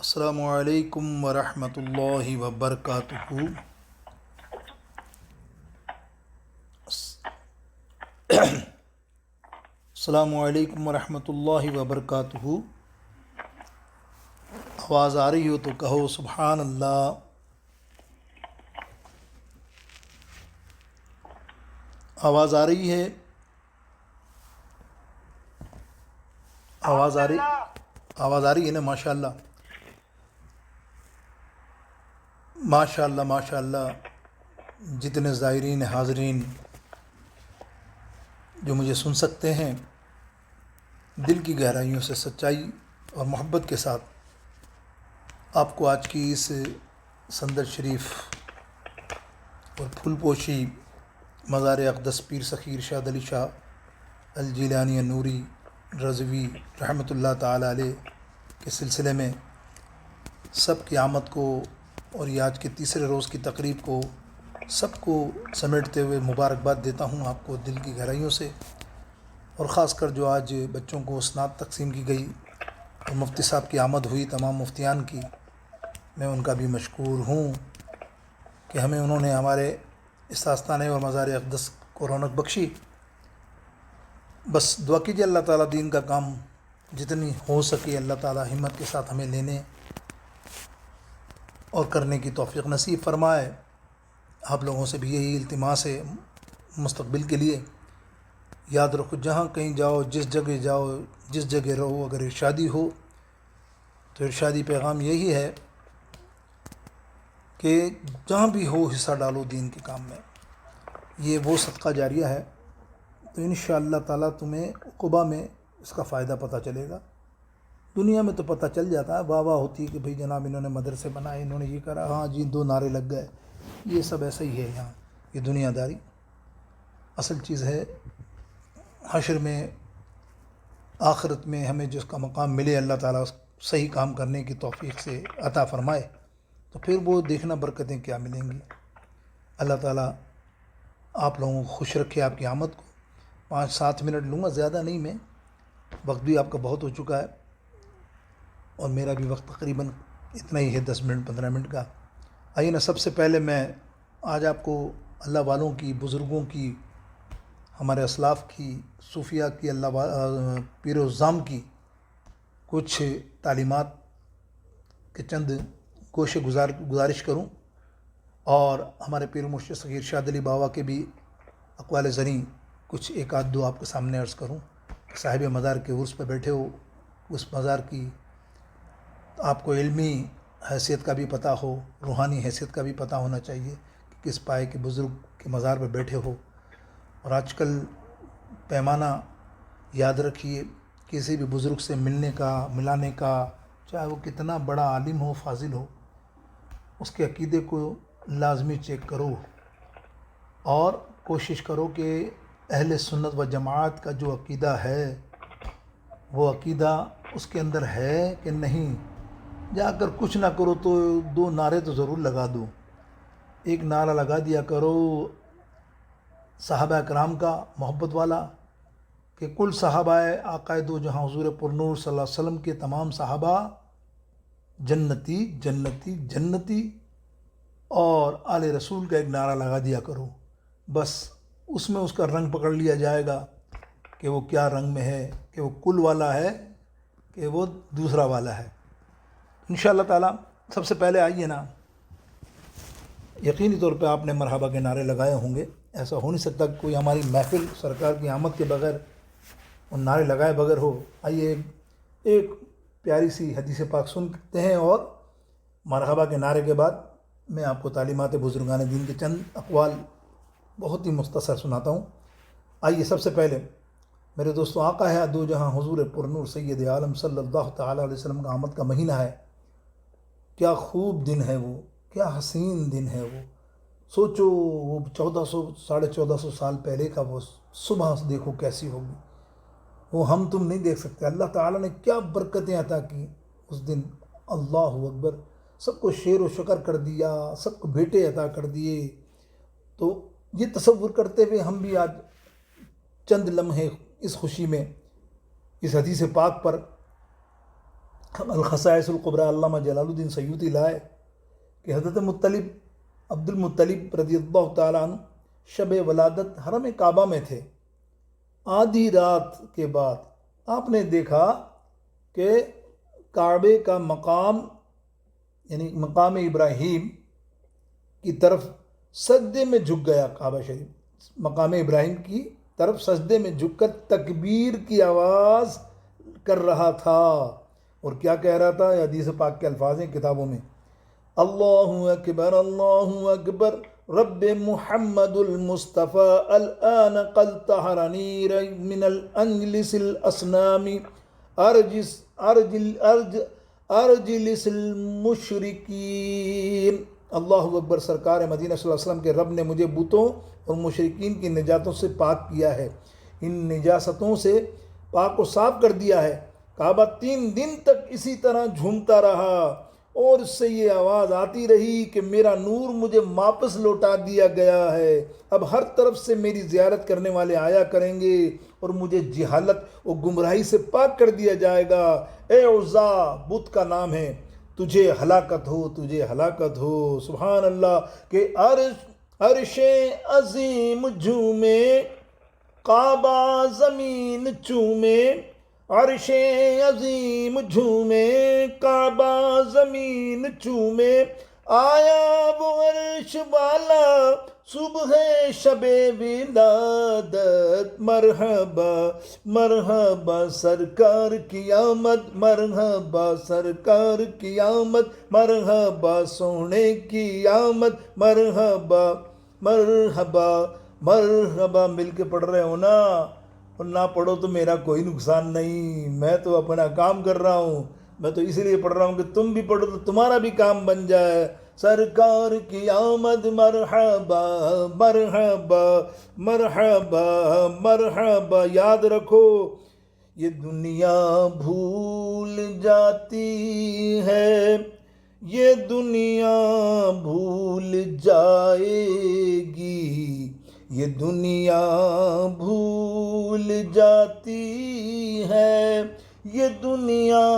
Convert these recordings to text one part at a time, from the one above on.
السلام علیکم ورحمۃ اللہ وبرکاتہ۔ السلام علیکم ورحمۃ اللہ وبرکاتہ۔ آواز آ رہی ہو تو کہو سبحان اللہ۔ آواز آ رہی ہے؟ آواز آ رہی ہے نا؟ ماشاء اللہ ماشاء اللہ ماشاء اللہ۔ جتنے زائرین حاضرین جو مجھے سن سکتے ہیں، دل کی گہرائیوں سے سچائی اور محبت کے ساتھ آپ کو آج کی اس سندر شریف اور پھول پوشی مزار اقدس پیر سخی ارشاد علی شاہ الجیلانی النوری رضوی رحمۃ اللہ تعالی علیہ کے سلسلے میں سب کی آمد کو اور یہ آج کے تیسرے روز کی تقریب کو سب کو سمیٹتے ہوئے مبارکباد دیتا ہوں آپ کو دل کی گہرائیوں سے، اور خاص کر جو آج بچوں کو اسناد تقسیم کی گئی اور مفتی صاحب کی آمد ہوئی، تمام مفتیان کی میں ان کا بھی مشکور ہوں کہ ہمیں انہوں نے ہمارے اس آستانے اور مزار اقدس کو رونق بخشی۔ بس دعا کیجیے اللہ تعالیٰ دین کا کام جتنی ہو سکے اللہ تعالیٰ ہمت کے ساتھ ہمیں لینے اور کرنے کی توفیق نصیب فرمائے۔ آپ لوگوں سے بھی یہی التماس ہے مستقبل کے لیے، یاد رکھو جہاں کہیں جاؤ، جس جگہ جاؤ، جس جگہ رہو، اگر ارشادی ہو تو ارشادی پیغام یہی ہے کہ جہاں بھی ہو حصہ ڈالو دین کے کام میں، یہ وہ صدقہ جاریہ ہے، تو انشاءاللہ تعالیٰ تمہیں عقبہ میں اس کا فائدہ پتہ چلے گا۔ دنیا میں تو پتہ چل جاتا ہے، واہ واہ ہوتی ہے کہ بھئی جناب انہوں نے مدرسے بنائے، انہوں نے یہ کرا، ہاں جی 2 نعرے لگ گئے، یہ سب ایسا ہی ہے یہاں، یہ دنیا داری۔ اصل چیز ہے حشر میں، آخرت میں ہمیں جس کا مقام ملے، اللہ تعالیٰ صحیح کام کرنے کی توفیق سے عطا فرمائے، تو پھر وہ دیکھنا برکتیں کیا ملیں گی۔ اللہ تعالیٰ آپ لوگوں کو خوش رکھے۔ آپ کی آمد کو 5-7 منٹ لوں گا، زیادہ نہیں، میں وقت بھی آپ کا بہت ہو چکا ہے اور میرا بھی وقت تقریباً اتنا ہی ہے، 10 منٹ 15 منٹ کا۔ آئیے نا، سب سے پہلے میں آج آپ کو اللہ والوں کی، بزرگوں کی، ہمارے اسلاف کی، صوفیہ کی، پیر و ظام کی کچھ تعلیمات کے چند گوشے گزارش کروں، اور ہمارے پیر و مرشد سخی ارشاد علی بابا کے بھی اقوال زریں کچھ ایک آدھ دو آپ کے سامنے عرض کروں کہ صاحب مزار کے عرس پہ بیٹھے ہو، اس مزار کی آپ کو علمی حیثیت کا بھی پتہ ہو، روحانی حیثیت کا بھی پتہ ہونا چاہیے کہ کس پائے کے بزرگ کے مزار پہ بیٹھے ہو۔ اور آج کل پیمانہ یاد رکھیے، کسی بھی بزرگ سے ملنے کا، ملانے کا، چاہے وہ کتنا بڑا عالم ہو، فاضل ہو، اس کے عقیدے کو لازمی چیک کرو اور کوشش کرو کہ اہل سنت و جماعت کا جو عقیدہ ہے وہ عقیدہ اس کے اندر ہے کہ نہیں۔ جا کر کچھ نہ کرو تو 2 نعرے تو ضرور لگا دو۔ ایک نعرہ لگا دیا کرو صحابہ کرام کا محبت والا، کہ کل صحابہ آقائے دو جہاں حضور پرنور صلی اللہ علیہ وسلم کے تمام صحابہ جنتی جنتی جنتی، اور آل رسول کا ایک نعرہ لگا دیا کرو۔ بس اس میں اس کا رنگ پکڑ لیا جائے گا کہ وہ کیا رنگ میں ہے، کہ وہ کل والا ہے کہ وہ دوسرا والا ہے۔ انشاءاللہ تعالیٰ سب سے پہلے آئیے نا، یقینی طور پہ آپ نے مرحبا کے نعرے لگائے ہوں گے، ایسا ہو نہیں سکتا کہ کوئی ہماری محفل سرکار کی آمد کے بغیر اور نعرے لگائے بغیر ہو۔ آئیے ایک پیاری سی حدیث پاک سنتے ہیں، اور مرحبا کے نعرے کے بعد میں آپ کو تعلیمات بزرگان دین کے چند اقوال بہت ہی مختصر سناتا ہوں۔ آئیے سب سے پہلے میرے دوستوں، آقا ہے دو جہاں حضور پرنور سید عالم صلی اللہ تعالیٰ علیہ وسلم کا آمد کا مہینہ ہے۔ کیا خوب دن ہے وہ، کیا حسین دن ہے وہ۔ سوچو وہ 1400-1450 سال پہلے کا وہ صبح دیکھو کیسی ہوگی، وہ ہم تم نہیں دیکھ سکتے۔ اللہ تعالیٰ نے کیا برکتیں عطا کی اس دن، اللہ اکبر۔ سب کو شیر و شکر کر دیا، سب کو بیٹے عطا کر دیے۔ تو یہ تصور کرتے ہوئے ہم بھی آج چند لمحے اس خوشی میں، اس حدیث پاک پر الخصائص القبریٰ علامہ جلال الدین سیوطی لائے کہ حضرت عبد المطلب رضی اللہ تعالیٰ عنہ شب ولادت حرم کعبہ میں تھے. آدھی رات کے بعد آپ نے دیکھا کہ کعبے کا مقام یعنی مقام ابراہیم کی طرف سجدے میں جھک گیا. کعبہ شریف مقام ابراہیم کی طرف سجدے میں جھک کر تکبیر کی آواز کر رہا تھا. اور کیا کہہ رہا تھا؟ یہ حدیث پاک کے الفاظ ہیں کتابوں میں. اللہ اکبر رب محمد المصطفیٰ الآن قد طہرنی من الانجلس الاسنام ارجلس المشرکین. اللہ اکبر. سرکار مدینہ صلی اللہ علیہ وسلم کے رب نے مجھے بتوں اور مشرکین کی نجاتوں سے پاک کیا ہے، ان نجاستوں سے پاک و صاف کر دیا ہے. کعبہ 3 دن تک اسی طرح جھومتا رہا اور اس سے یہ آواز آتی رہی کہ میرا نور مجھے واپس لوٹا دیا گیا ہے. اب ہر طرف سے میری زیارت کرنے والے آیا کریں گے اور مجھے جہالت اور گمراہی سے پاک کر دیا جائے گا. اے عزا، بت کا نام ہے، تجھے ہلاکت ہو، تجھے ہلاکت ہو. سبحان اللہ. کہ عرش عظیم جھومے، کعبہ زمین چومے. عرش عظیم جھومے، کعبہ زمین چومے. آیا وہ عرش والا صبح شب ولادت. مرحبا مرحبا سرکار کی آمد، مرحبا سرکار کی آمد، مرحبا سونے کی آمد، مرحبا مرحبا مرحبا. مل کے پڑھ رہے ہو نا؟ اور نہ پڑھو تو میرا کوئی نقصان نہیں، میں تو اپنا کام کر رہا ہوں. میں تو اسی لیے پڑھ رہا ہوں کہ تم بھی پڑھو تو تمہارا بھی کام بن جائے. سرکار کی آمد، مرحبا مرحبا مرحبا مرحبا. یاد رکھو یہ دنیا بھول جاتی ہے، یہ دنیا بھول جائے گی، یہ دنیا بھول جاتی ہے، یہ دنیا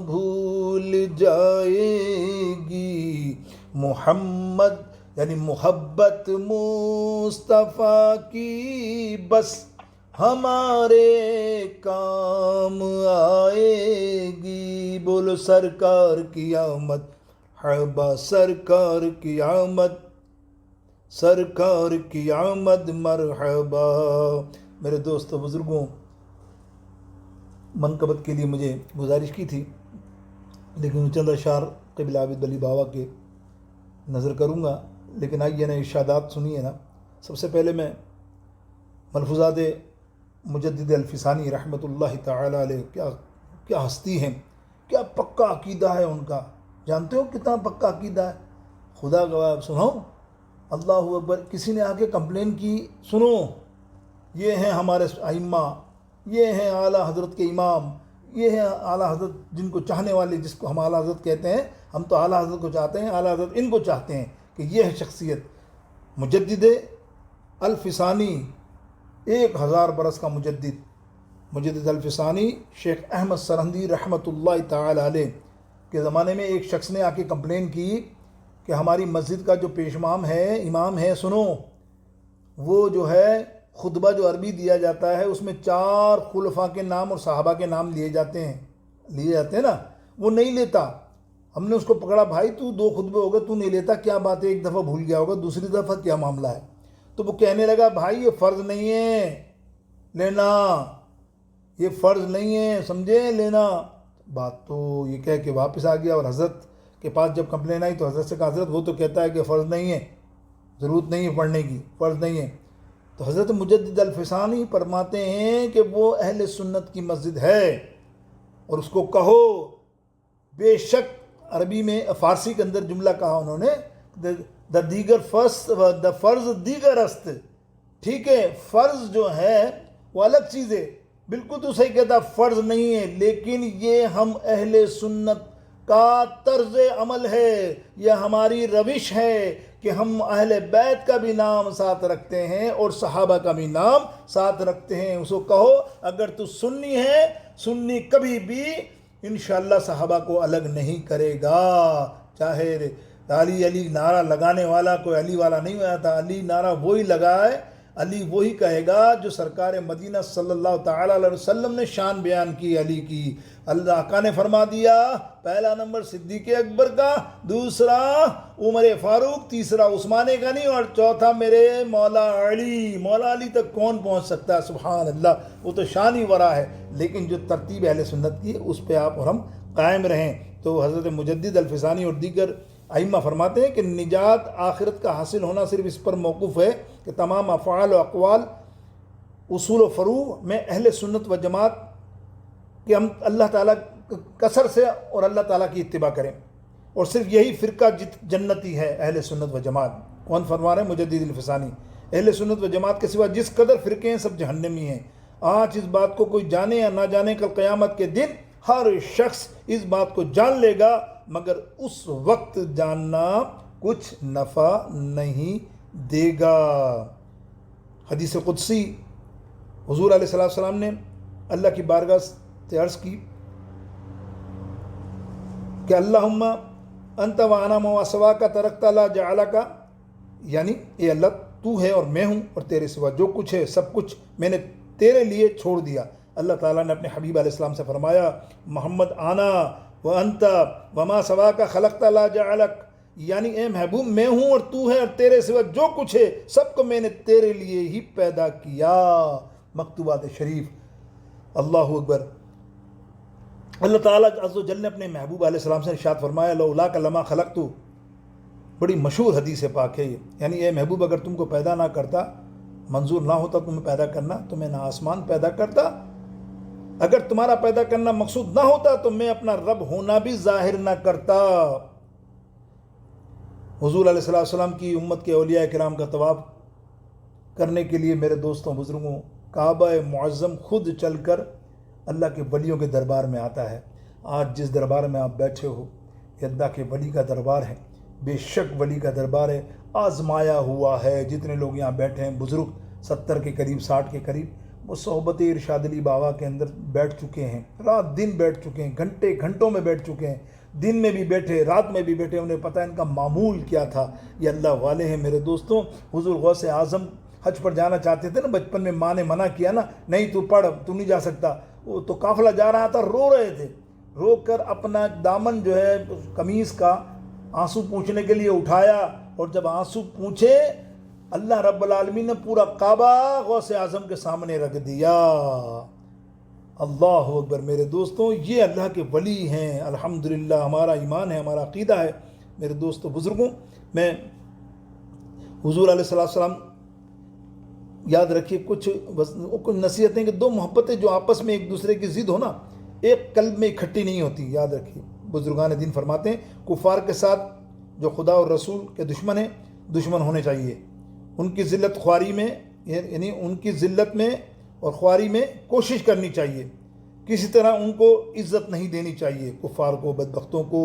بھول جائے گی. محمد یعنی محبت مصطفیٰ کی بس ہمارے کام آئے گی. بولو سرکار کی آمد، مرحبا سرکار کی آمد، سرکار کی آمد، مرحبا. میرے دوستوں بزرگوں، منقبت کے لیے مجھے گزارش کی تھی، لیکن چند اشعار قبلہ عابد علی بابا کے نظر کروں گا. لیکن آئیے نا ارشادات سنیے نا. سب سے پہلے میں ملفوظات مجدد الفسانی رحمۃ اللہ تعالی علیہ، کیا ہستی ہیں، کیا پکا عقیدہ ہے ان کا. جانتے ہو کتنا پکا عقیدہ ہے؟ خدا گواہ. سنو اللہ اکبر. کسی نے آ کے کمپلین کی، سنو یہ ہیں ہمارے ائمہ، یہ ہیں اعلیٰ حضرت کے امام، یہ ہیں اعلیٰ حضرت جن کو چاہنے والے، جس کو ہم اعلیٰ حضرت کہتے ہیں. ہم تو اعلیٰ حضرت کو چاہتے ہیں، اعلیٰ حضرت ان کو چاہتے ہیں کہ یہ ہے شخصیت. مجدد الفسانی، 1000 برس کا مجدد الفسانی شیخ احمد سرہندی رحمۃ اللہ تعالی علیہ کے زمانے میں ایک شخص نے آ کے کمپلین کی کہ ہماری مسجد کا جو پیش امام ہے، سنو وہ جو ہے خطبہ جو عربی دیا جاتا ہے اس میں 4 خلفاء کے نام اور صحابہ کے نام لیے جاتے ہیں نا، وہ نہیں لیتا. ہم نے اس کو پکڑا، بھائی تو 2 خطبے ہو گئے تو نہیں لیتا، کیا بات ہے؟ ایک دفعہ بھول گیا ہوگا، دوسری دفعہ کیا معاملہ ہے؟ تو وہ کہنے لگا بھائی یہ فرض نہیں ہے لینا، یہ فرض نہیں ہے، سمجھے، لینا. بات تو یہ کہہ کے واپس آ گیا اور حضرت کے پاس جب کمپلین آئی تو حضرت سے کہا حضرت وہ تو کہتا ہے کہ فرض نہیں ہے، ضرورت نہیں ہے پڑھنے کی، فرض نہیں ہے. تو حضرت مجدد الفسانی فرماتے ہیں کہ وہ اہل سنت کی مسجد ہے اور اس کو کہو. بے شک عربی میں فارسی کے اندر جملہ کہا انہوں نے، دا فرض دیگر است. ٹھیک ہے، فرض جو ہے وہ الگ چیز ہے، بالکل تو صحیح کہتا فرض نہیں ہے، لیکن یہ ہم اہل سنت کا طرز عمل ہے، یہ ہماری روش ہے کہ ہم اہل بیت کا بھی نام ساتھ رکھتے ہیں اور صحابہ کا بھی نام ساتھ رکھتے ہیں. اس کو کہو اگر تو سنی ہے، سنی کبھی بھی انشاءاللہ صحابہ کو الگ نہیں کرے گا. چاہے علی علی نعرہ لگانے والا کوئی علی والا نہیں ہوا تھا، علی نعرہ وہی لگائے، علی وہی کہے گا جو سرکار مدینہ صلی اللہ تعالیٰ علیہ وسلم نے شان بیان کی علی کی. اللہ آقا نے فرما دیا پہلا نمبر صدیق اکبر کا، دوسرا عمر فاروق، تیسرا عثمان غنی اور چوتھا میرے مولا علی. مولا علی تک کون پہنچ سکتا ہے؟ سبحان اللہ، وہ تو شان ہی ورا ہے. لیکن جو ترتیب اہل سنت کی ہے اس پہ آپ اور ہم قائم رہیں. تو حضرت مجدد الفسانی اور دیگر ائمہ فرماتے ہیں کہ نجات آخرت کا حاصل ہونا صرف اس پر موقوف ہے کہ تمام افعال و اقوال، اصول و فروع میں اہل سنت و جماعت کہ ہم اللہ تعالیٰ کثر سے اور اللہ تعالیٰ کی اتباع کریں، اور صرف یہی فرقہ جنتی ہے اہل سنت و جماعت. کون فرما رہے ہیں؟ مجدد الفسانی. اہل سنت و جماعت کے سوا جس قدر فرقے ہیں سب جہنمی ہیں. آج اس بات کو کوئی جانے یا نہ جانے، کل قیامت کے دن ہر شخص اس بات کو جان لے گا، مگر اس وقت جاننا کچھ نفع نہیں دے گا. حدیث قدسی حضور علیہ السلام نے اللہ کی بارگاہ سے عرض کی کہ اللہم انت وانا ما سواک ترکت لا جعلک، یعنی اے اللہ تو ہے اور میں ہوں اور تیرے سوا جو کچھ ہے سب کچھ میں نے تیرے لیے چھوڑ دیا. اللہ تعالیٰ نے اپنے حبیب علیہ السلام سے فرمایا محمد آنا و انت وما سواک خلقت لا جعلک، یعنی اے محبوب میں ہوں اور تو ہے اور تیرے سوا جو کچھ ہے سب کو میں نے تیرے لیے ہی پیدا کیا. مکتوبات شریف. اللہ اکبر. اللہ تعالیٰ عز و جل نے اپنے محبوب علیہ السلام سے ارشاد فرمایا لولاک لما خلقت، بڑی مشہور حدیث پاک ہے یہ. یعنی اے محبوب اگر تم کو پیدا نہ کرتا، منظور نہ ہوتا تمہیں پیدا کرنا تو میں نہ آسمان پیدا کرتا، اگر تمہارا پیدا کرنا مقصود نہ ہوتا تو میں اپنا رب ہونا بھی ظاہر نہ کرتا. حضور علیہ السلام کی امت کے اولیاء کرام کا طواف کرنے کے لیے میرے دوستوں بزرگوں کعبہ معظم خود چل کر اللہ کے ولیوں کے دربار میں آتا ہے. آج جس دربار میں آپ بیٹھے ہو یہ اللہ کے ولی کا دربار ہے، بے شک ولی کا دربار ہے، آزمایا ہوا ہے. جتنے لوگ یہاں بیٹھے ہیں بزرگ 70 کے قریب 60 کے قریب، وہ صحبت ارشاد علی بابا کے اندر بیٹھ چکے ہیں، رات دن بیٹھ چکے ہیں، گھنٹوں میں بیٹھ چکے ہیں، دن میں بھی بیٹھے رات میں بھی بیٹھے. انہیں پتہ ہے ان کا معمول کیا تھا. یہ اللہ والے ہیں میرے دوستوں. حضور غوث اعظم حج پر جانا چاہتے تھے نا، بچپن میں ماں نے منع کیا نا، نہیں تو پڑھ، تو نہیں جا سکتا. وہ تو قافلہ جا رہا تھا، رو رہے تھے، رو کر اپنا دامن جو ہے قمیص کا آنسو پوچھنے کے لیے اٹھایا، اور جب آنسو پوچھے اللہ رب العالمین نے پورا کعبہ غوث اعظم کے سامنے رکھ دیا. اللہ اکبر. میرے دوستوں یہ اللہ کے ولی ہیں. الحمدللہ ہمارا ایمان ہے، ہمارا عقیدہ ہے. میرے دوستوں بزرگوں، میں حضور علیہ السلام یاد رکھیے کچھ نصیحتیں کہ دو محبتیں جو آپس میں ایک دوسرے کی ضد ہو نا، ایک قلب میں اکٹھی نہیں ہوتی. یاد رکھیے بزرگان دین فرماتے ہیں کفار کے ساتھ جو خدا اور رسول کے دشمن ہیں دشمن ہونے چاہیے. ان کی ذلت خواری میں، یعنی ان کی ذلت میں اور خواری میں کوشش کرنی چاہیے. کسی طرح ان کو عزت نہیں دینی چاہیے. کفار کو، بدبختوں کو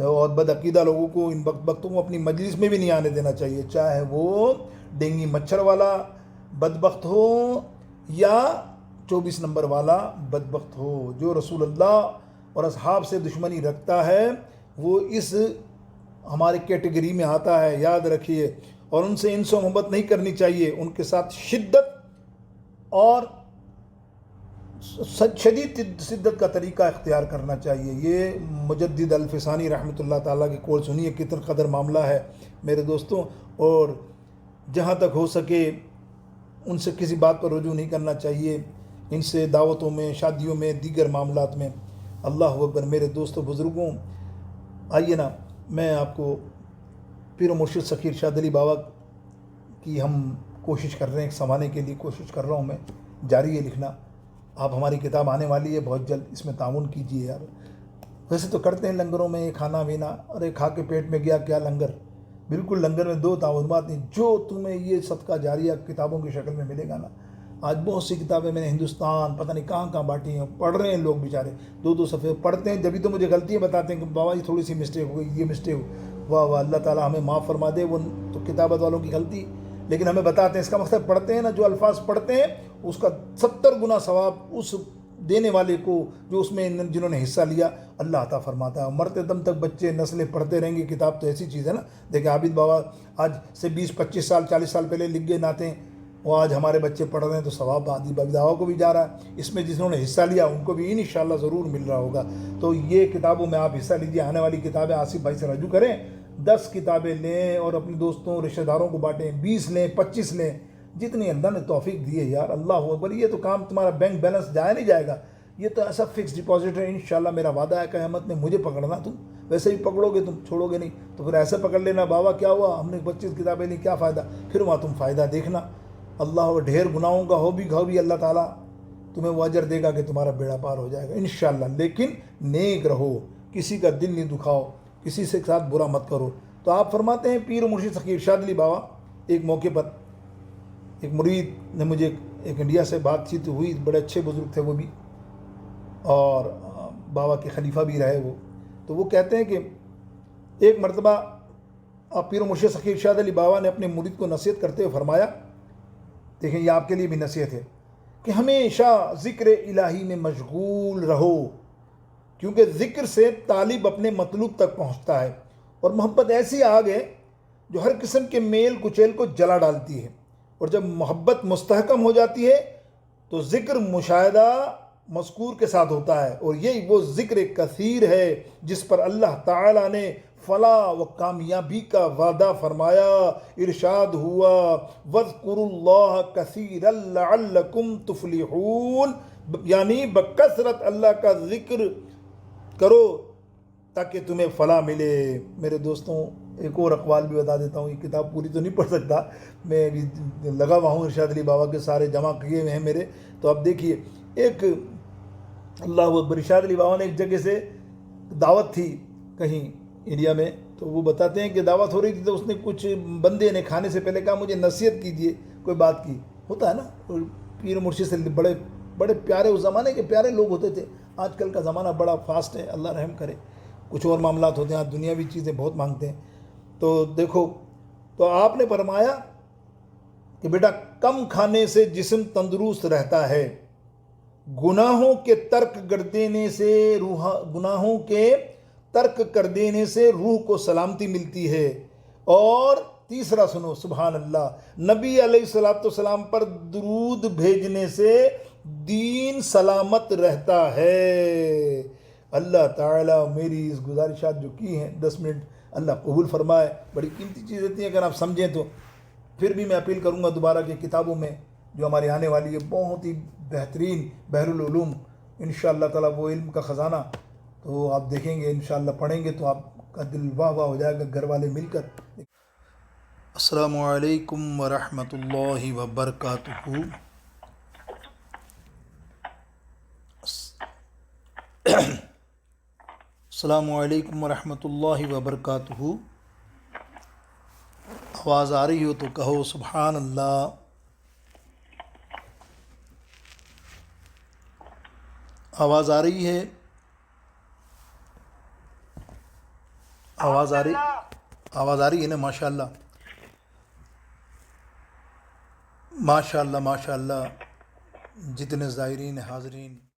اور بدعقیدہ لوگوں کو، ان بدبختوں کو اپنی مجلس میں بھی نہیں آنے دینا چاہیے، چاہے وہ ڈینگی مچھر والا بدبخت ہو یا 24 نمبر والا بدبخت ہو. جو رسول اللہ اور اصحاب سے دشمنی رکھتا ہے وہ اس ہمارے کیٹیگری میں آتا ہے. یاد رکھیے. اور ان سے انس و محبت نہیں کرنی چاہیے. ان کے ساتھ شدت اور شدید شدت کا طریقہ اختیار کرنا چاہیے. یہ مجدد الفسانی رحمۃ اللہ تعالیٰ کی قول سنیے کتنا قدر معاملہ ہے میرے دوستوں. اور جہاں تک ہو سکے ان سے کسی بات پر رجوع نہیں کرنا چاہیے، ان سے دعوتوں میں، شادیوں میں، دیگر معاملات میں. اللہ اکبر. میرے دوستوں بزرگوں، آئیے نا میں آپ کو پیر و مرشد سخی ارشاد علی بابا کی ہم کوشش کر رہے ہیں، سنوانے کے لیے کوشش کر رہا ہوں میں، جاری ہے لکھنا. آپ ہماری کتاب آنے والی ہے بہت جلد، اس میں تعاون کیجیے یار. ویسے تو کرتے ہیں لنگروں میں کھانا وینا، ارے کھا کے پیٹ میں گیا کیا لنگر. بالکل لنگر میں دو تعاونات نہیں. جو تمہیں یہ صدقہ جاریہ کتابوں کی شکل میں ملے گا نا، آج بہت سی کتابیں میں نے ہندوستان پتہ نہیں کہاں کہاں بانٹی ہیں، پڑھ رہے ہیں لوگ بیچارے، 2 صفحے پڑھتے ہیں، جبھی تو مجھے غلطیاں بتاتے ہیں کہ بابا جی تھوڑی سی مسٹیک ہو گئی، یہ مسٹیک ہو. واہ واہ، اللہ تعالیٰ ہمیں معاف فرما دے. وہ تو کتابت والوں کی غلطی، لیکن ہمیں بتاتے ہیں. اس کا مقصد پڑھتے ہیں نا، جو الفاظ پڑھتے ہیں اس کا 70 گنا ثواب اس دینے والے کو، جو اس میں جنہوں نے حصہ لیا، اللہ عطا فرماتا ہے. مرتے دم تک بچے نسلیں پڑھتے رہیں گے. کتاب تو ایسی چیز ہے نا. دیکھیں عابد بابا آج سے 20-25 سال 40 سال پہلے لکھ گئے نعتیں، وہ آج ہمارے بچے پڑھ رہے ہیں، تو ثواب عابد بابا کو بھی جا رہا ہے. اس میں جنہوں نے حصہ لیا ان کو بھی انشاءاللہ ضرور مل رہا ہوگا. تو یہ کتابوں میں آپ حصہ لیجیے. آنے والی کتابیں آصف بھائی سے رجوع کریں. 10 کتابیں لیں اور اپنے دوستوں رشتہ داروں کو بانٹیں. 20 لیں، 25 لیں، جتنی اللہ نے توفیق دی ہے یار. اللہ اکبر. یہ تو کام تمہارا بینک بیلنس جائے نہیں جائے گا. یہ تو ایسا فکس ڈپازٹ ہے. انشاءاللہ میرا وعدہ ہے قیامت میں مجھے پکڑنا. تم ویسے ہی پکڑو گے، تم چھوڑو گے نہیں. تو پھر ایسے پکڑ لینا، بابا کیا ہوا، ہم نے 25 کتابیں لی، کیا فائدہ. پھر وہاں تم فائدہ دیکھنا. اللہ ڈھیر گناہوں کا ہو بھی اللہ تعالیٰ تمہیں وہ اجر دے گا کہ تمہارا بیڑا پار ہو جائے گا انشاءاللہ. لیکن نیک رہو، کسی کا دل نہیں دکھاؤ، کسی سے ساتھ برا مت کرو. تو آپ فرماتے ہیں پیر و مرشد سخی ارشاد علی بابا، ایک موقع پر ایک مرید نے مجھے ایک انڈیا سے بات چیت ہوئی. بڑے اچھے بزرگ تھے وہ بھی، اور بابا کے خلیفہ بھی رہے وہ. تو وہ کہتے ہیں کہ ایک مرتبہ آپ پیر و مرشد سخی ارشاد علی بابا نے اپنے مرید کو نصیحت کرتے ہوئے فرمایا، دیکھیں یہ آپ کے لیے بھی نصیحت ہے، کہ ہمیشہ ذکر الہی میں مشغول رہو، کیونکہ ذکر سے طالب اپنے مطلوب تک پہنچتا ہے. اور محبت ایسی آگ ہے جو ہر قسم کے میل کچیل کو جلا ڈالتی ہے. اور جب محبت مستحکم ہو جاتی ہے تو ذکر مشاہدہ مذکور کے ساتھ ہوتا ہے. اور یہی وہ ذکر کثیر ہے جس پر اللہ تعالیٰ نے فلاح و کامیابی کا وعدہ فرمایا. ارشاد ہوا وَاذْكُرُوا اللَّهَ كَثِيرًا لَعَلَّكُمْ تُفْلِحُونَ، یعنی بکثرت اللہ کا ذکر کرو تاکہ تمہیں فلاح ملے. میرے دوستوں ایک اور اقوال بھی بتا دیتا ہوں. یہ کتاب پوری تو نہیں پڑھ سکتا، میں ابھی لگا ہوا ہوں. ارشاد علی بابا کے سارے جمع کیے ہوئے ہیں میرے. تو اب دیکھیے، ایک اللہ اکبر، ارشاد علی بابا نے ایک جگہ سے دعوت تھی کہیں انڈیا میں، تو وہ بتاتے ہیں کہ دعوت ہو رہی تھی، تو اس نے کچھ بندے نے کھانے سے پہلے کہا مجھے نصیحت کیجیے کوئی بات کی. ہوتا ہے نا، پیر مرشد سے بڑے پیارے، اس زمانے کے پیارے لوگ ہوتے تھے. آج کل کا زمانہ بڑا فاسٹ ہے، اللہ رحم کرے. کچھ اور معاملات ہوتے ہیں، آج دنیاوی چیزیں بہت مانگتے ہیں. تو دیکھو، تو آپ نے فرمایا کہ بیٹا کم کھانے سے جسم تندرست رہتا ہے، گناہوں کے ترک کر دینے سے روح کو سلامتی ملتی ہے. اور تیسرا سنو، سبحان اللہ، نبی علیہ الصلوۃ والسلام پر درود بھیجنے سے دین سلامت رہتا ہے. اللہ تعالیٰ میری اس گزارشات جو کی ہیں 10 منٹ، اللہ قبول فرمائے. بڑی قیمتی چیز ہوتی ہیں اگر آپ سمجھیں تو. پھر بھی میں اپیل کروں گا دوبارہ کہ کتابوں میں جو ہماری آنے والی ہے بہت ہی بہترین بحر العلوم، انشاءاللہ تعالیٰ وہ علم کا خزانہ، تو آپ دیکھیں گے انشاءاللہ، پڑھیں گے تو آپ کا دل واہ واہ ہو جائے گا، گھر والے مل کر. السلام علیکم ورحمۃ اللہ وبرکاتہ. السلام علیکم ورحمۃ اللہ وبرکاتہ. آواز آ رہی ہو تو کہو سبحان اللہ. آواز آ رہی ہے؟ آواز آ رہی ہے نا؟ ماشاء اللہ ماشاء اللہ ماشاء اللہ. جتنے زائرین حاضرین